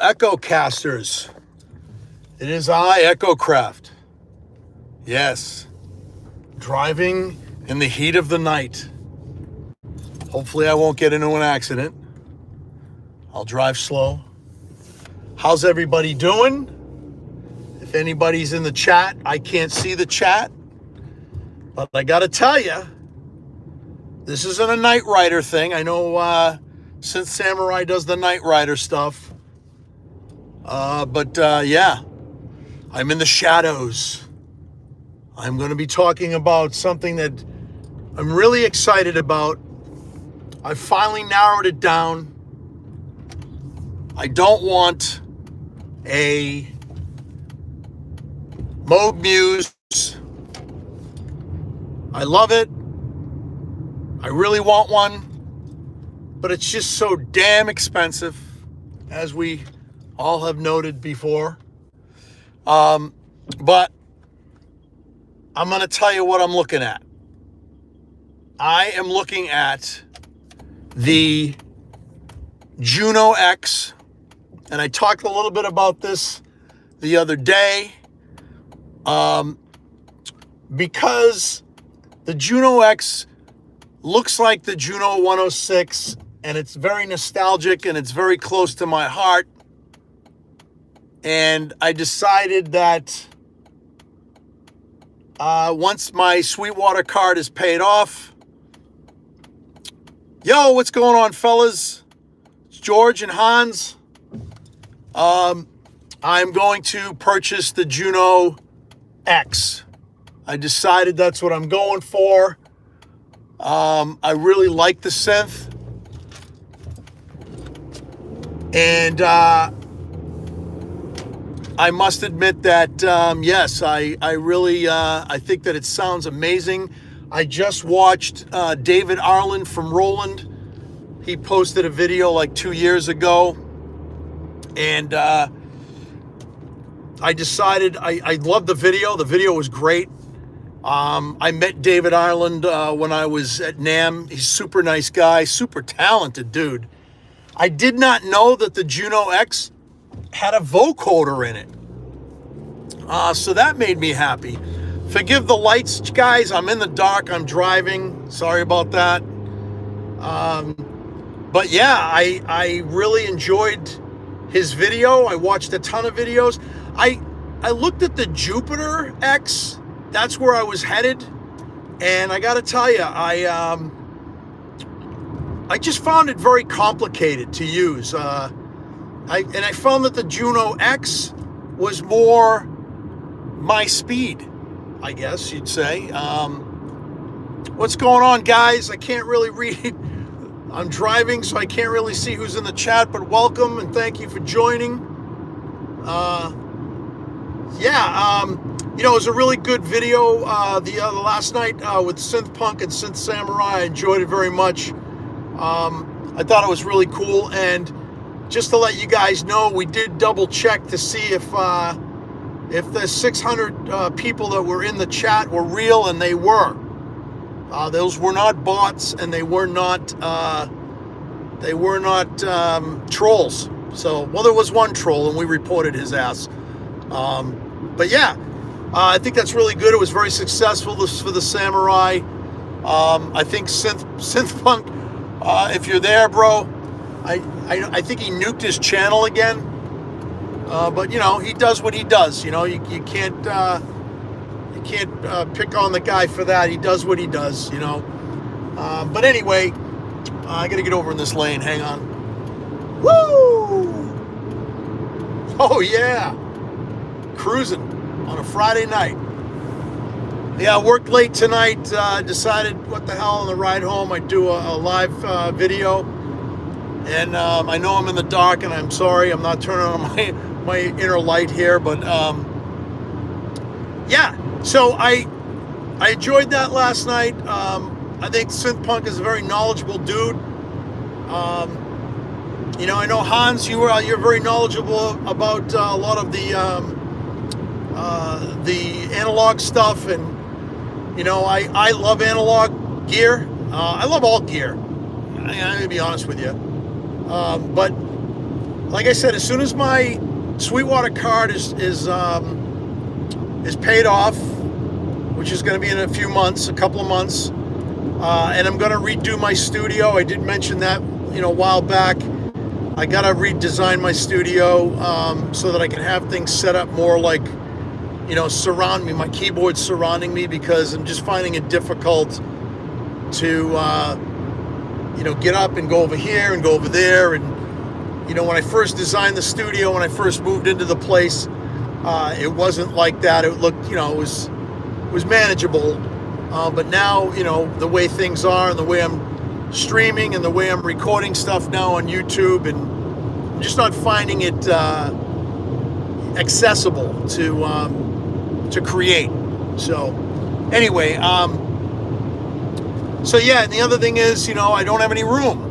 Echo Casters. It is I, Echo Craft. Yes. Driving in the heat of the night. Hopefully I won't get into an accident. I'll drive slow. How's everybody doing? If anybody's in the chat, I can't see the chat. But I gotta tell you, this isn't a Knight Rider thing. I know Synth Samurai does the Knight Rider stuff. But yeah, I'm in the shadows. I'm going to be talking about something that I'm really excited about. I finally narrowed it down. I don't want a Moog Muse. I love it. I really want one, but it's just so damn expensive, as we all have noted before. But I'm going to tell you what I'm looking at. I am looking at the Juno X, and I talked a little bit about this the other day, because the Juno X looks like the Juno 106, and it's very nostalgic, and it's very close to my heart. And I decided that once my Sweetwater card is paid off, yo, what's going on, fellas? It's George and Hans. I'm going to purchase the Juno X. I decided that's what I'm going for. I really like the synth. And I must admit that, yes, I really, I think that it sounds amazing. I just watched David Arlen from Roland. He posted a video like 2 years ago. And I decided, I loved the video. The video was great. I met David Ireland when I was at NAMM. He's a super nice guy, super talented dude. I did not know that the Juno X had a vocoder in it. So that made me happy. Forgive the lights, guys. I'm in the dark. I'm driving. Sorry about that. But yeah, I really enjoyed his video. I watched a ton of videos. I looked at the Jupiter X. That's where I was headed, and I got to tell you, I just found it very complicated to use. I found that the Juno X was more my speed, I guess you'd say. What's going on, guys? I can't really read. I'm driving, so I can't really see who's in the chat, but welcome and thank you for joining. You know, it was a really good video the last night with Synth Punk and Synth Samurai. I enjoyed it very much. I thought it was really cool, and just to let you guys know, we did double check to see if the 600 people that were in the chat were real, and they were. Those were not bots, and they were not trolls. So, well, there was one troll, and we reported his ass. But yeah, I think that's really good. It was very successful for the Samurai. I think Synth Punk, if you're there, bro, I think he nuked his channel again. But you know, he does what he does. You know, you can't pick on the guy for that. He does what he does. You know. But anyway, I gotta get over in this lane. Hang on. Woo! Oh yeah, cruising on a Friday night. Yeah, I worked late tonight. Decided what the hell on the ride home I'd do a live video. And I know I'm in the dark, and I'm sorry I'm not turning on my inner light here, but yeah. So I enjoyed that last night. I think Synth Punk is a very knowledgeable dude. You know, I know Hans, you're very knowledgeable about a lot of the analog stuff, and you know, I love analog gear. I love all gear. I'm gonna be honest with you, but like I said, as soon as my Sweetwater card is paid off, which is going to be in a couple of months, and I'm going to redo my studio. I did mention that, a while back. I got to redesign my studio so that I can have things set up more like, surround me, my keyboard surrounding me, because I'm just finding it difficult to, get up and go over here and go over there. And, when I first designed the studio, when I first moved into the place, it wasn't like that. It looked, it was manageable. But now, the way things are and the way I'm streaming and the way I'm recording stuff now on YouTube, and I'm just not finding it accessible to create. So anyway, so yeah, and the other thing is, I don't have any room.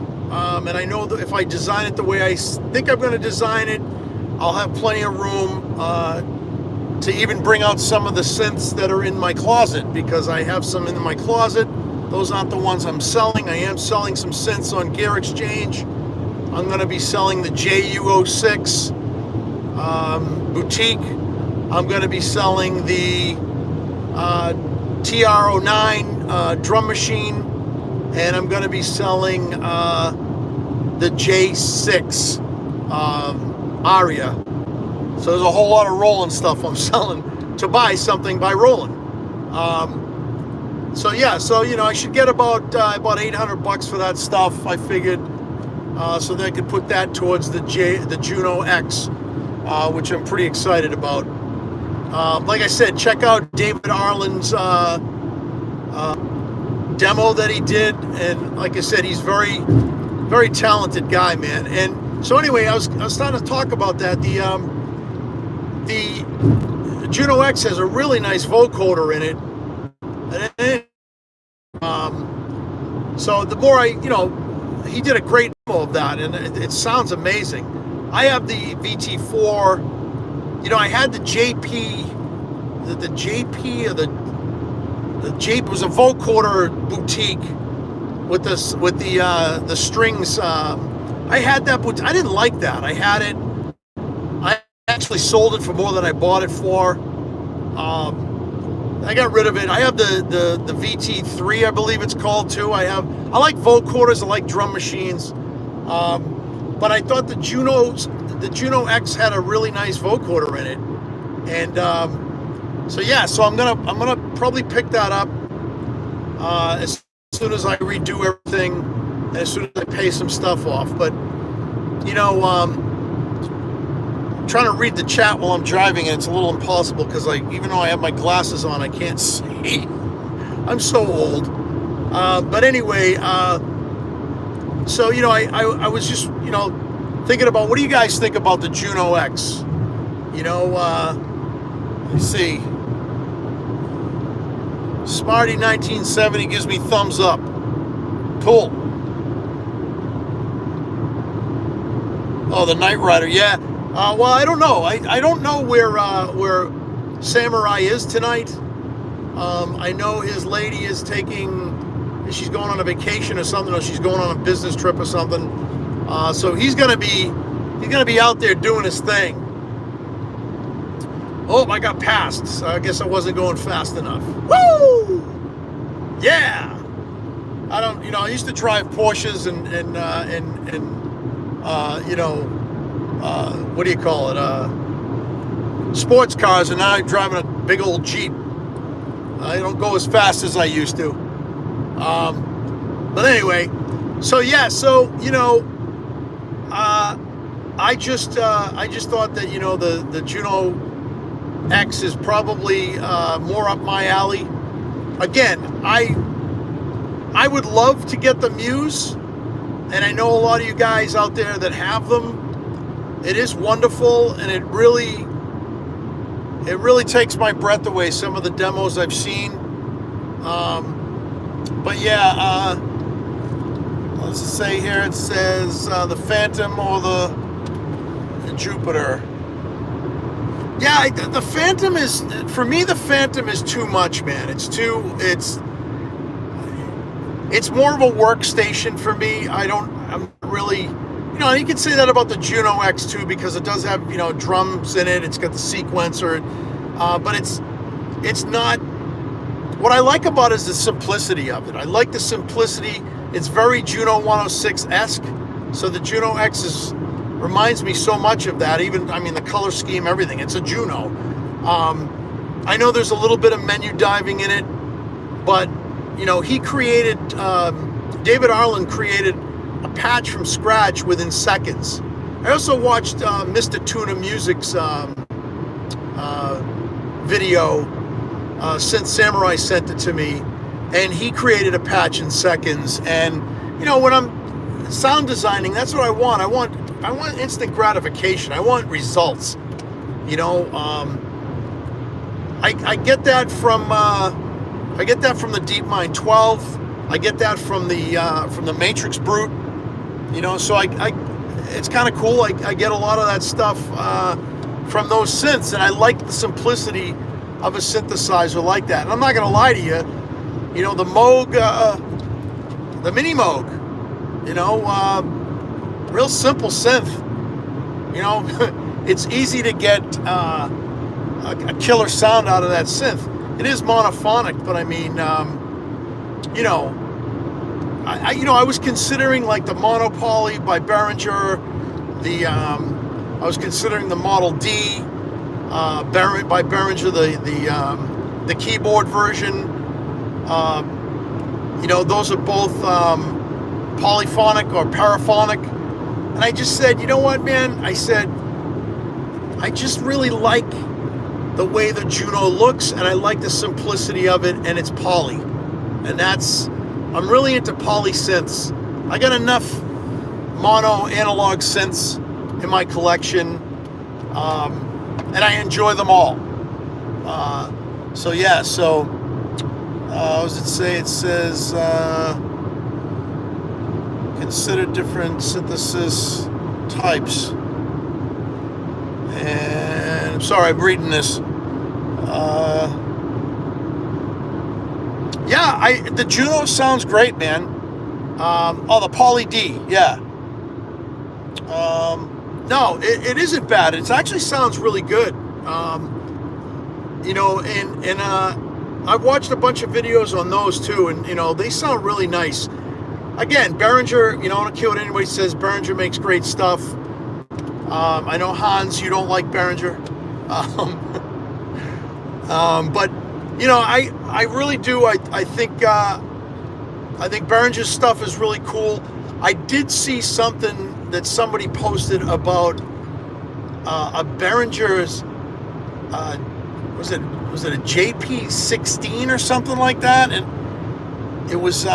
And I know that if I design it the way I think I'm going to design it, I'll have plenty of room to even bring out some of the synths that are in my closet, because I have some in my closet. Those aren't the ones I'm selling. I am selling some synths on Gear Exchange. I'm going to be selling the JU06 Boutique. I'm going to be selling the TR09 drum machine, and I'm going to be selling the J6 Aria. So there's a whole lot of Roland stuff I'm selling to buy something by Roland. So yeah, so I should get about $800 for that stuff, I figured, so that I could put that towards the Juno X, which I'm pretty excited about. Like I said, check out David Arlen's demo that he did, and like I said, he's very, very talented guy, man. And so anyway, I was starting to talk about that. The Juno X has a really nice vocoder in it. So the more he did a great demo of that, and it sounds amazing. I have the VT4. I had the JP, the JP, or the JP was a vocoder boutique with the strings. I had that, but I didn't like that. I had it. I actually sold it for more than I bought it for. I got rid of it. I have the VT3, I believe it's called, too. I like vocoders. I like drum machines. But I thought the Juno X had a really nice vocoder in it. And so yeah, so I'm gonna probably pick that up as soon as I redo everything, and as soon as I pay some stuff off. But I'm trying to read the chat while I'm driving, and it's a little impossible because even though I have my glasses on, I can't see. I'm so old. But anyway, so I was just thinking about, what do you guys think about the Juno X? Let me see. Smarty 1970 gives me thumbs up. Cool. Oh, the Knight Rider, yeah. Well, I don't know. I don't know where Samurai is tonight. I know his lady is she's going on a vacation or something, or she's going on a business trip or something. So he's gonna be out there doing his thing. Oh, I got passed. So I guess I wasn't going fast enough. Woo! Yeah. I used to drive Porsches and what do you call it? Sports cars, and now I'm driving a big old Jeep. I don't go as fast as I used to. But anyway, so yeah, I just thought that the Juno X is probably more up my alley. Again, I would love to get the Muse, and I know a lot of you guys out there that have them. It is wonderful, and it really takes my breath away, some of the demos I've seen. But yeah, let's say here it says the Phantom or the Jupiter. Yeah, the Phantom is, for me, the Phantom is too much, man. It's more of a workstation for me. I'm really you can say that about the Juno X too, because it does have, drums in it. It's got the sequencer, but it's not. What I like about it is the simplicity of it. I like the simplicity. It's very Juno 106-esque. So the Juno X reminds me so much of that. Even, the color scheme, everything. It's a Juno. I know there's a little bit of menu diving in it, but, he created, David Arlen created a patch from scratch within seconds. I also watched Mr. Tuna Music's video. Synth Samurai sent it to me, and he created a patch in seconds. And when I'm sound designing, that's what I want. I want instant gratification. I want results. I get that from the DeepMind 12. I get that from the Matrix Brute. So it's kind of cool. I get a lot of that stuff from those synths, and I like the simplicity of a synthesizer like that. And I'm not going to lie to you, the Moog, the Mini Moog, real simple synth. It's easy to get a killer sound out of that synth. It is monophonic, but I was considering like the Monopoly by Behringer, I was considering the Model D by Behringer, the keyboard version. Those are both polyphonic or paraphonic. And I just said, you know what, man? I said, I just really like the way the Juno looks, and I like the simplicity of it, and it's poly. And I'm really into poly synths. I got enough mono analog synths in my collection, and I enjoy them all. What does it say? It says, consider different synthesis types. And I'm sorry, I'm reading this. The Juno sounds great, man. The Poly D, yeah. No, it isn't bad. It actually sounds really good. I've watched a bunch of videos on those too, and they sound really nice. Again, Behringer, I don't care what anybody says, Behringer makes great stuff. I know, Hans, you don't like Behringer. But I really do. I think Behringer's stuff is really cool. I did see something that somebody posted about a Behringer's, was it a JP16 or something like that? And it was,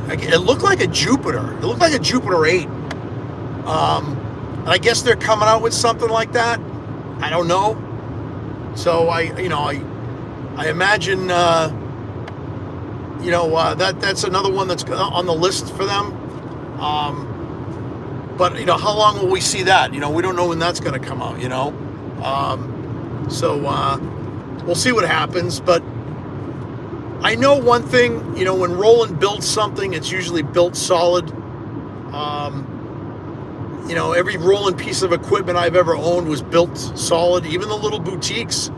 it looked like a Jupiter. It looked like a Jupiter 8. And I guess they're coming out with something like that. I don't know. So I imagine, that's another one that's on the list for them. But how long will we see that? We don't know when that's going to come out. We'll see what happens. But I know one thing. When Roland builds something, it's usually built solid. Every Roland piece of equipment I've ever owned was built solid. Even the little boutiques,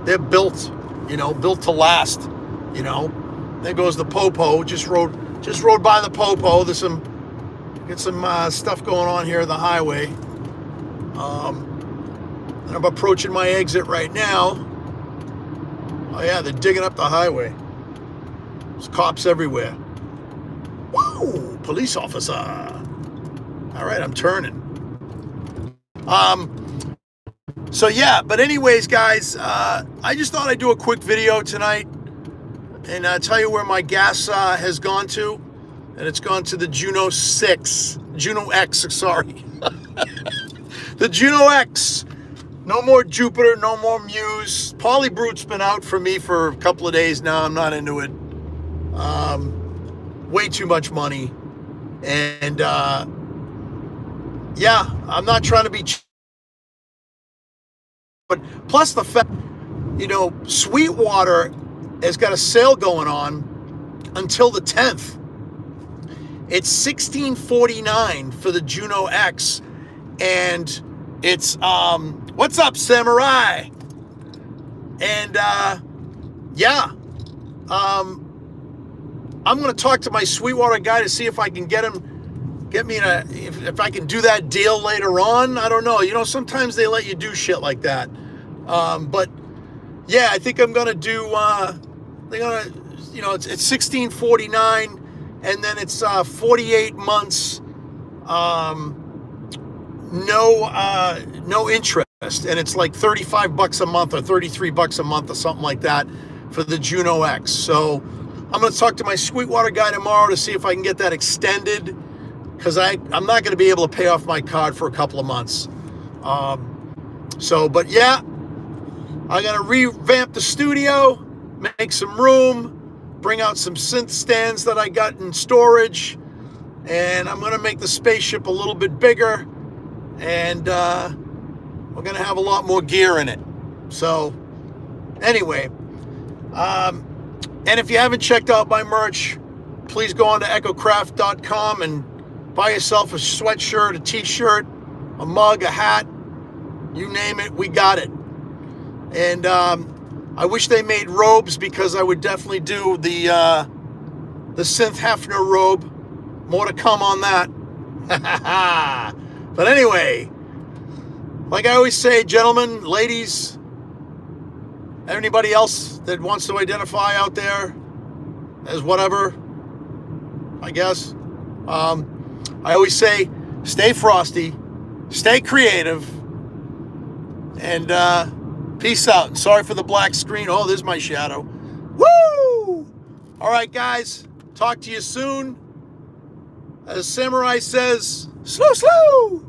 they're built, built to last. There goes the Popo. Just rode by the Popo. There's some stuff going on here on the highway. And I'm approaching my exit right now. Oh yeah, they're digging up the highway. There's cops everywhere. Whoa, police officer. All right, I'm turning. But anyways, guys, I just thought I'd do a quick video tonight and tell you where my gas has gone to. And it's gone to the Juno X, sorry. The Juno X. No more Jupiter, no more Muse. Polybrute's been out for me for a couple of days now. I'm not into it. Way too much money. And, I'm not trying to be cheap. But plus the fact, Sweetwater has got a sale going on until the 10th. It's $16.49 for the Juno X, and it's what's up, Samurai? And yeah, I'm going to talk to my Sweetwater guy to see if I can get me if I can do that deal later on. I don't know. You know, sometimes they let you do shit like that. But yeah, I think I'm going to do, they're going to, you know, it's $16.49, and then it's 48 months, no interest, and it's like $35 a month or $33 a month or something like that for the Juno X. So I'm going to talk to my Sweetwater guy tomorrow to see if I can get that extended, because I'm not going to be able to pay off my card for a couple of months. But yeah, I'm going to revamp the studio, make some room, bring out some synth stands that I got in storage, and I'm going to make the spaceship a little bit bigger, and we're going to have a lot more gear in it. So anyway, and if you haven't checked out my merch, please go on to echocraft.com and buy yourself a sweatshirt, a t-shirt, a mug, a hat, you name it, we got it. And I wish they made robes, because I would definitely do the Synth Hefner robe. More to come on that. But anyway, like I always say, gentlemen, ladies, anybody else that wants to identify out there as whatever, I guess. I always say, stay frosty, stay creative, and peace out. And sorry for the black screen. Oh, there's my shadow. Woo! All right, guys. Talk to you soon. As Samurai says, slow, slow.